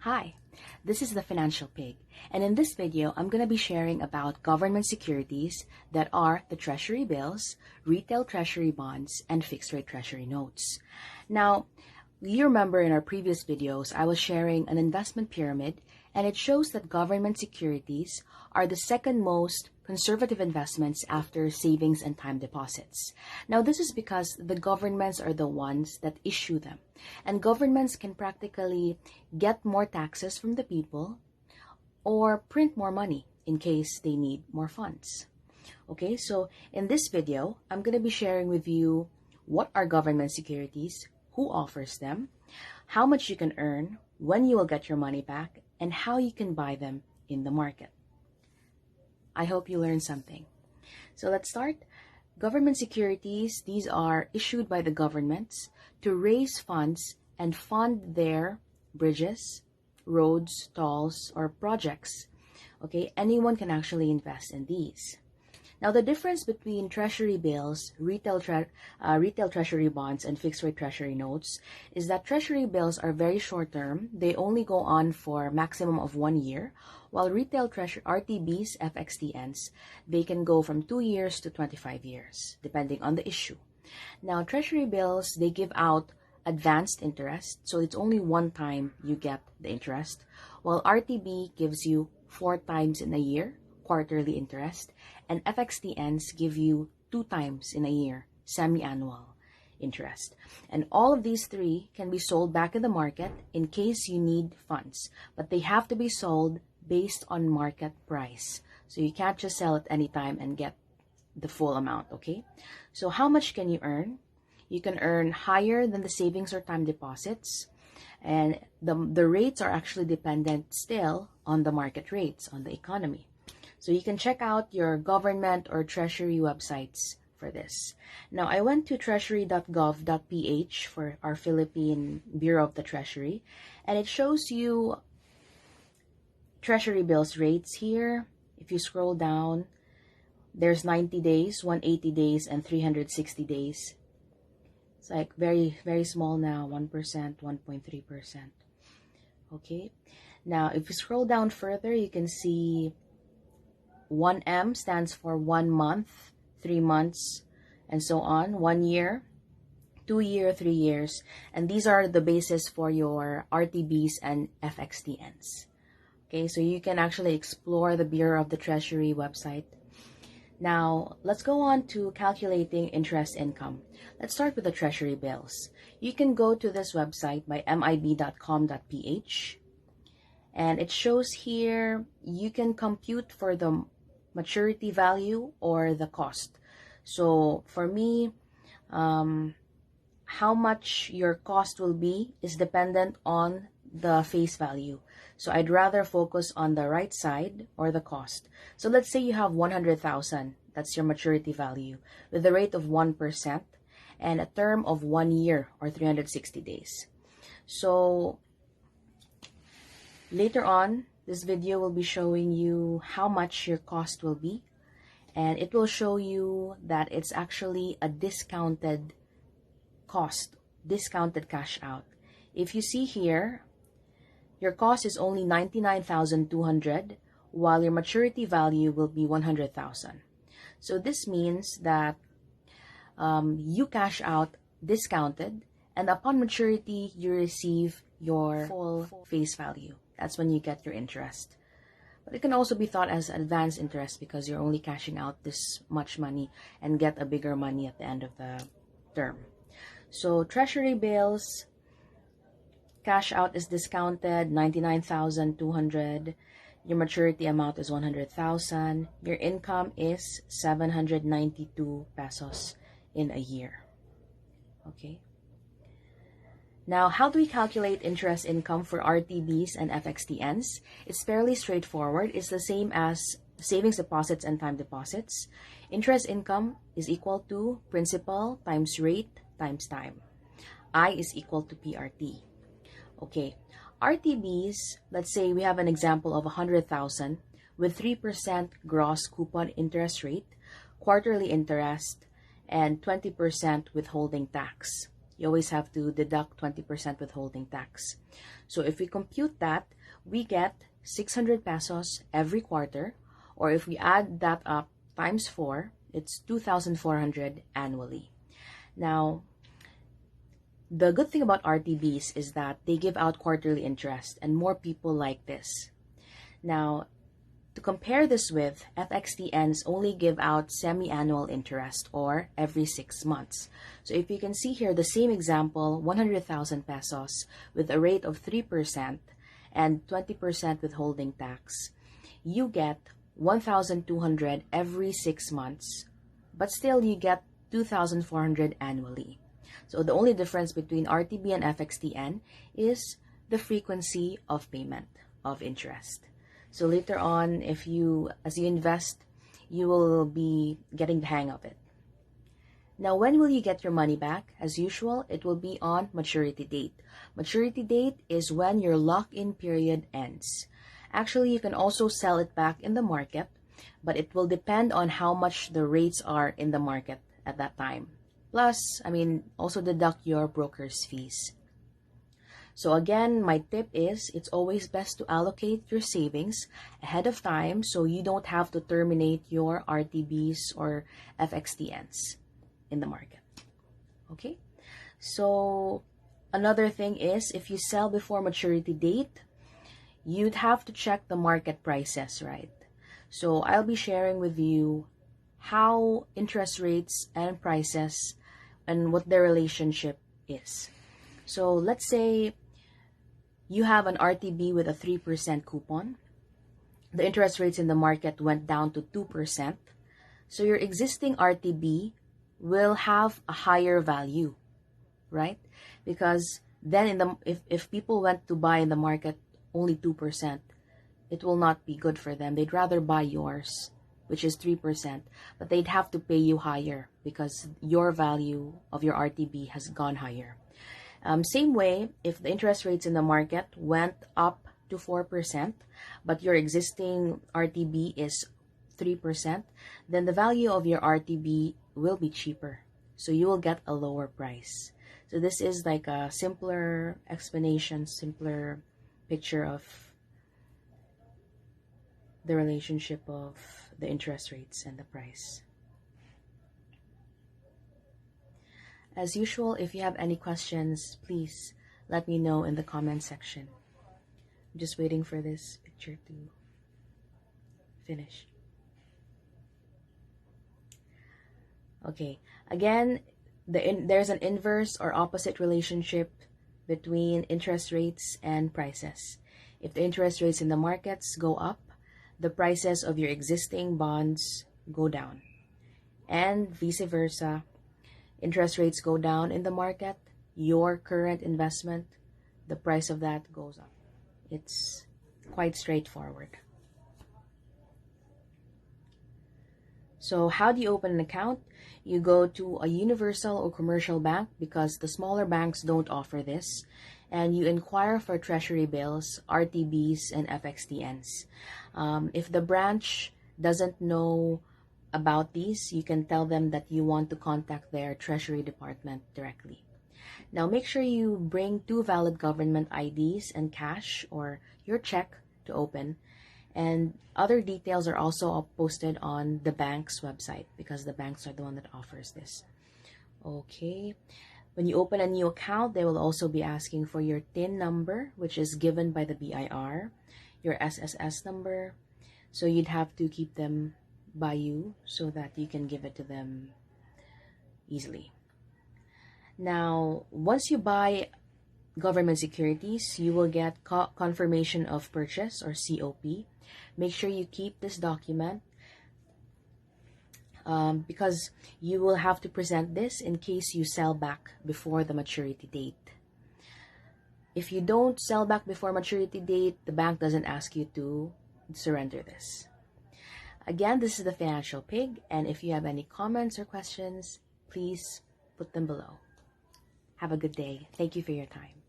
Hi, this is the Financial Pig, and in this video, I'm going to be sharing about government securities that are the Treasury bills, retail Treasury bonds, and fixed-rate Treasury notes. Now, you remember in our previous videos, I was sharing an investment pyramid, and it shows that government securities are the second most conservative investments after savings and time deposits. Now, this is because the governments are the ones that issue them. And governments can practically get more taxes from the people or print more money in case they need more funds. Okay, so in this video, I'm going to be sharing with you what are government securities, who offers them, how much you can earn, when you will get your money back, and how you can buy them in the market. I hope you learned something. So let's start. Government securities, these are issued by the governments to raise funds and fund their bridges, roads, tolls, or projects. Okay, anyone can actually invest in these. Now, the difference between Treasury bills, retail Treasury bonds, and fixed-rate Treasury notes is that Treasury bills are very short-term. They only go on for maximum of 1 year, while retail Treasury RTBs, FXTNs, they can go from 2 years to 25 years, depending on the issue. Now, Treasury bills, they give out advanced interest, so it's only one time you get the interest, while RTB gives you 4 times in a year, quarterly interest, and FXTNs give you 2 times in a year, semi-annual interest. And all of these three can be sold back in the market in case you need funds, but they have to be sold based on market price. So you can't just sell at any time and get the full amount, okay? So how much can you earn? You can earn higher than the savings or time deposits, and the rates are actually dependent still on the market rates, on the economy. So you can check out your government or treasury websites for this. Now, I went to treasury.gov.ph for our Philippine Bureau of the Treasury, and it shows you treasury bills rates here. If you scroll down, there's 90 days, 180 days, and 360 days. It's like very, very small now, 1%, 1.3%. Okay. Now, if you scroll down further, you can see 1M stands for 1 month, 3 months, and so on. 1 year, 2 year, 3 years. And these are the basis for your RTBs and FXTNs. Okay, so you can actually explore the Bureau of the Treasury website. Now, let's go on to calculating interest income. Let's start with the Treasury bills. You can go to this website by mib.com.ph. And it shows here you can compute for the maturity value or the cost. So for me, how much your cost will be is dependent on the face value. So I'd rather focus on the right side or the cost. So let's say you have 100,000. That's your maturity value with a rate of 1% and a term of 1 year or 360 days. So later on, this video will be showing you how much your cost will be, and it will show you that it's actually a discounted cost, discounted cash out. If you see here, your cost is only 99,200, while your maturity value will be 100,000. So this means that you cash out discounted, and upon maturity, you receive your full face value. That's when you get your interest. But it can also be thought as advanced interest because you're only cashing out this much money and get a bigger money at the end of the term. So Treasury bills, cash out is discounted, 99,200. Your maturity amount is 100,000. Your income is 792 pesos in a year. Okay. Now, how do we calculate interest income for RTBs and FXTNs? It's fairly straightforward. It's the same as savings deposits and time deposits. Interest income is equal to principal times rate times time. I is equal to PRT. Okay, RTBs, let's say we have an example of 100,000 with 3% gross coupon interest rate, quarterly interest, and 20% withholding tax. you always have to deduct 20% withholding tax. So if we compute that, we get 600 pesos every quarter, or if we add that up times 4, it's 2,400 annually. Now, the good thing about RTBs is that they give out quarterly interest, and more people like this. Now, to compare this with, FXTNs only give out semi-annual interest, or every 6 months. So if you can see here, the same example, 100,000 pesos with a rate of 3% and 20% withholding tax, you get 1,200 every 6 months, but still you get 2,400 annually. So the only difference between RTB and FXTN is the frequency of payment of interest. So later on, as you invest, you will be getting the hang of it. Now, when will you get your money back? As usual, it will be on maturity date. Maturity date is when your lock-in period ends. Actually, you can also sell it back in the market, but it will depend on how much the rates are in the market at that time. Plus, also deduct your broker's fees. So again, my tip is it's always best to allocate your savings ahead of time so you don't have to terminate your RTBs or FXTNs in the market. Okay? So another thing is, if you sell before maturity date, you'd have to check the market prices, right? So I'll be sharing with you how interest rates and prices and what their relationship is. So let's say you have an RTB with a 3% coupon. The interest rates in the market went down to 2%. So your existing RTB will have a higher value, right? Because then if people went to buy in the market only 2%, it will not be good for them. They'd rather buy yours, which is 3%, but they'd have to pay you higher because your value of your RTB has gone higher. Same way, if the interest rates in the market went up to 4%, but your existing RTB is 3%, then the value of your RTB will be cheaper. So you will get a lower price. So this is like a simpler explanation, simpler picture of the relationship of the interest rates and the price. As usual, if you have any questions, please let me know in the comment section. I'm just waiting for this picture to finish. Okay, again, there's an inverse or opposite relationship between interest rates and prices. If the interest rates in the markets go up, the prices of your existing bonds go down. And vice versa, interest rates go down in the market, your current investment, the price of that goes up. It's quite straightforward. So how do you open an account? You go to a universal or commercial bank, because the smaller banks don't offer this, and you inquire for Treasury bills, RTBs, and FXTNs. If the branch doesn't know about these, you can tell them that you want to contact their Treasury department directly. Now make sure you bring 2 valid government IDs and cash or your check to open. And other details are also posted on the bank's website, because the banks are the one that offers this. Okay. When you open a new account, they will also be asking for your TIN number, which is given by the BIR, your SSS number. So you'd have to keep them by you so that you can give it to them easily. Now, once you buy government securities, you will get confirmation of purchase, or COP. Make sure you keep this document because you will have to present this in case you sell back before the maturity date. If you don't sell back before maturity date, the bank doesn't ask you to surrender this. Again, this is the Financial Pig, and if you have any comments or questions, please put them below. Have a good day. Thank you for your time.